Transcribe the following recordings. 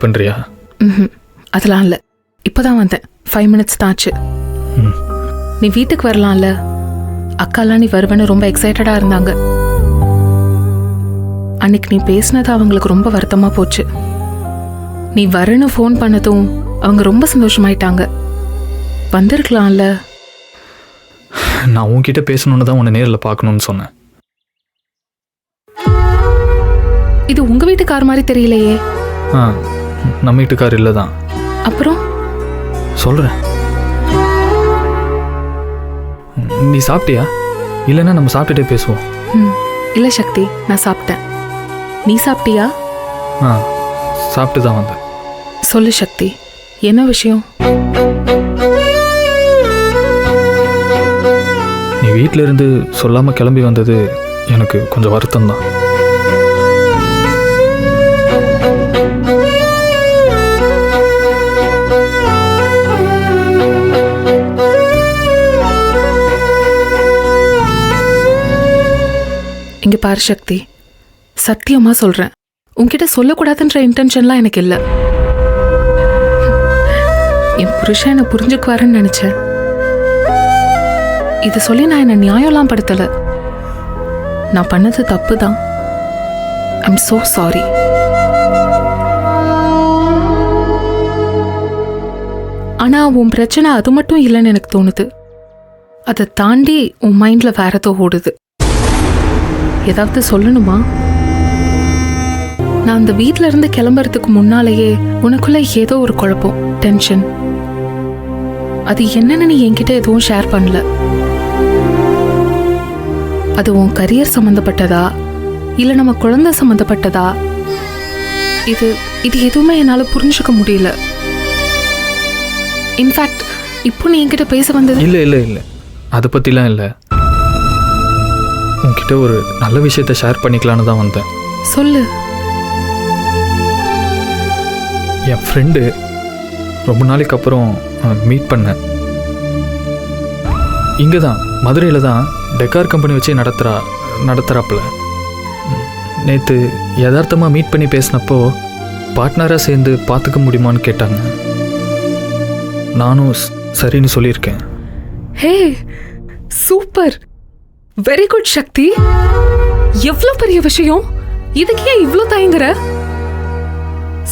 பண்ணுறியா? ம், அதெல்லாம் இல்லை. இப்போதான் வந்தேன், 5 minutes தான் ஆச்சு. நீ வீட்டுக்கு வரலாம்ல? அக்காலாம் நீ வருவேன்னு ரொம்ப எக்ஸைட்டடாக இருந்தாங்க. அன்னைக்கு நீ பேசினது அவங்களுக்கு ரொம்ப வருத்தமாக போச்சு. நீ வரேன்னு ஃபோன் பண்ணதும் அவங்க ரொம்ப சந்தோஷமாயிட்டாங்க. வந்திருக்கலாம்ல? நான் உன்கிட்ட பேசணுன்னு தான் உன்னை நேரில் பார்க்கணுன்னு சொன்னேன். இது உங்க வீட்டுக்கார் மாதிரி தெரியலையே. நம்ம வீட்டுக்கார் இல்லை தான். அப்புறம் சொல்கிறேன். நீ சாப்பிட்டியா? இல்லைன்னா நம்ம சாப்பிட்டுட்டே பேசுவோம். இல்லை சக்தி, நான் சாப்பிட்டேன். நீ சாப்பிட்டியா? சாப்பிட்டு தான் வந்தேன். சொல்லு சக்தி, என்ன விஷயம்? நீ வீட்டில் இருந்து சொல்லாமல் கிளம்பி வந்தது எனக்கு கொஞ்சம் வருத்தம் தான். இங்க பாரு சக்தி, சத்தியமா சொல்றேன், உன்கிட்ட சொல்லக்கூடாதுன்ற இன்டென்ஷன்லாம் எனக்கு இல்லை. என் புருஷன் என்னை புரிஞ்சுக்குவாருன்னு நினைச்சேன். இதை சொல்லி நான் என்ன நியாயம்லாம் படுத்தல. நான் பண்ணது தப்பு தான். I'm so sorry. ஆனா உன் பிரச்சனை அது மட்டும் இல்லைன்னு எனக்கு தோணுது. அதை தாண்டி உன் மைண்ட்ல வேற ஏதோ ஓடுது. ஏதாவது சொல்லணுமா? நான் அந்த வீட்ல இருந்து கிளம்புறதுக்கு முன்னாலேயே உனக்குள்ள ஏதோ ஒரு குழப்பம், டென்ஷன். அது என்னன்னு நீ என்கிட்ட எதுவும் ஷேர் பண்ணல. அது உன் கரியர் சம்பந்தப்பட்டதா இல்ல நம்ம குழந்தை சம்பந்தப்பட்டதா? இது எதுவுமே என்னால புரிஞ்சுக்க முடியல. இன்ஃபேக்ட் இப்போ நீ என்கிட்ட பேச வந்தது இல்லை இல்லை இல்லை, அதை பற்றிலாம் இல்லை. உன்கிட்ட ஒரு நல்ல விஷயத்த ஷேர் பண்ணிக்கலான்னு தான் வந்தேன். சொல்லு. என் ஃப்ரெண்டு ரொம்ப நாளைக்கு அப்புறம் மீட் பண்ணேன். இங்கே தான் மதுரையில் தான் டெக்கார் கம்பெனி வச்சு நடத்துகிறாப்புல. நேற்று யதார்த்தமாக மீட் பண்ணி பேசினப்போ பார்ட்னராக சேர்ந்து பார்த்துக்க முடியுமான்னு கேட்டாங்க. நானும் சரின்னு சொல்லியிருக்கேன். ஹே, சூப்பர், வெரி குட் சக்தி. எவ்வளவு பெரிய விஷயம், இதுக்கு ஏன் இவ்ளோ தயங்குற?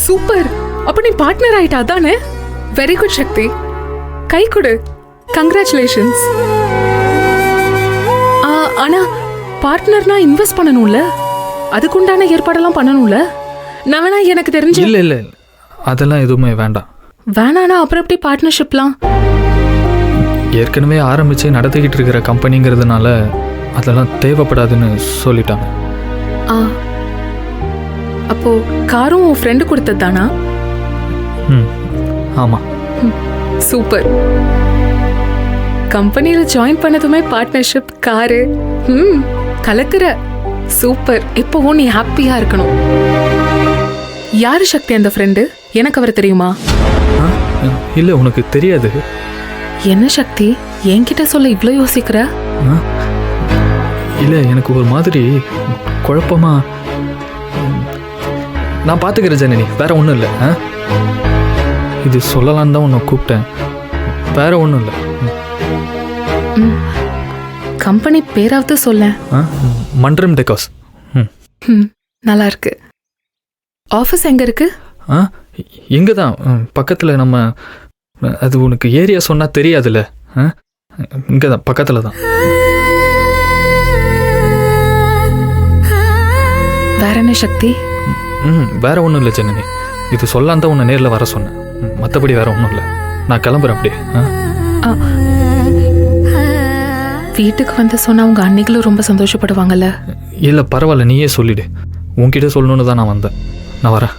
சூப்பர், அப்ப நீ பார்ட்னர் ஆயிட்டா தானே? வெரி குட் சக்தி, கை கொடு. கங்க்ராச்சுலேஷன்ஸ். ஆனா பார்ட்னர்னா இன்வெஸ்ட் பண்ணணும்ல, அதுக்குண்டான ஏற்பாடெல்லாம் பண்ணணும்ல. நான் வேணா எனக்கு தெரிஞ்சு. இல்லை இல்லை, அதெல்லாம் எதுவுமே வேண்டாம். வேணானா அப்புறம் எப்படி பார்ட்னர்ஷிப்லாம்? ஏற்கனவே ஆரம்பித்து நடத்திக்கிட்டு இருக்கிற கம்பெனிங்கிறதுனால அதெல்லாம் தேவைப்படாதுன்னு சொல்லிட்டாங்க. அப்போ காரும் உன் ஃப்ரெண்டு கொடுத்தது தானா? ஆமாம். சூப்பர். கம்பெனியில் ஜாயின் பண்ணதுமே பார்ட்னர்ஷிப், காரு. கலக்குற. சூப்பர். இப்போவும் நீ ஹாப்பியா இருக்கணும். யாரு சக்தி அந்த ஃப்ரெண்டு? எனக்கு அவர் தெரியுமா? இல்லை, உனக்கு தெரியாது. என்ன சக்தி, என்கிட்ட சொல்ல இவ்வளோ யோசிக்கிற? இல்லை, எனக்கு ஒரு மாதிரி குழப்பமா. நான் பார்த்துக்கிறேன் ஜனனி, வேற ஒன்றும் இல்லை. இது சொல்லலான்னு தான் உன்னை கூப்பிட்டேன், வேற ஒன்றும் இல்லை. கம்பெனி பேராவது சொல்ல. மன்றம் டெக்கார்ஸ். நல்லா இருக்கு. ஆஃபீஸ் எங்க இருக்கு? இங்கே தான் பக்கத்தில். நம்ம அது உனக்கு ஏரியா சொன்னால் தெரியாதுல்ல. இங்கே தான் பக்கத்தில் தான். வேற என்ன சக்தி? வேற ஒன்றும் இல்லை ஜனனி, இது சொல்லான் தான் உன்னை நேரில் வர சொன்னேன். மற்றபடி வேற ஒன்றும் இல்லை. நான் கிளம்புறேன் அப்படியே. வீட்டுக்கு வந்து சொன்னா உங்க அன்னைகளும் ரொம்ப சந்தோஷப்படுவாங்கல்ல. இல்லை பரவாயில்ல, நீயே சொல்லிடு. உன்கிட்ட சொல்லணுன்னு தான் நான் வந்தேன். நான் வரேன்.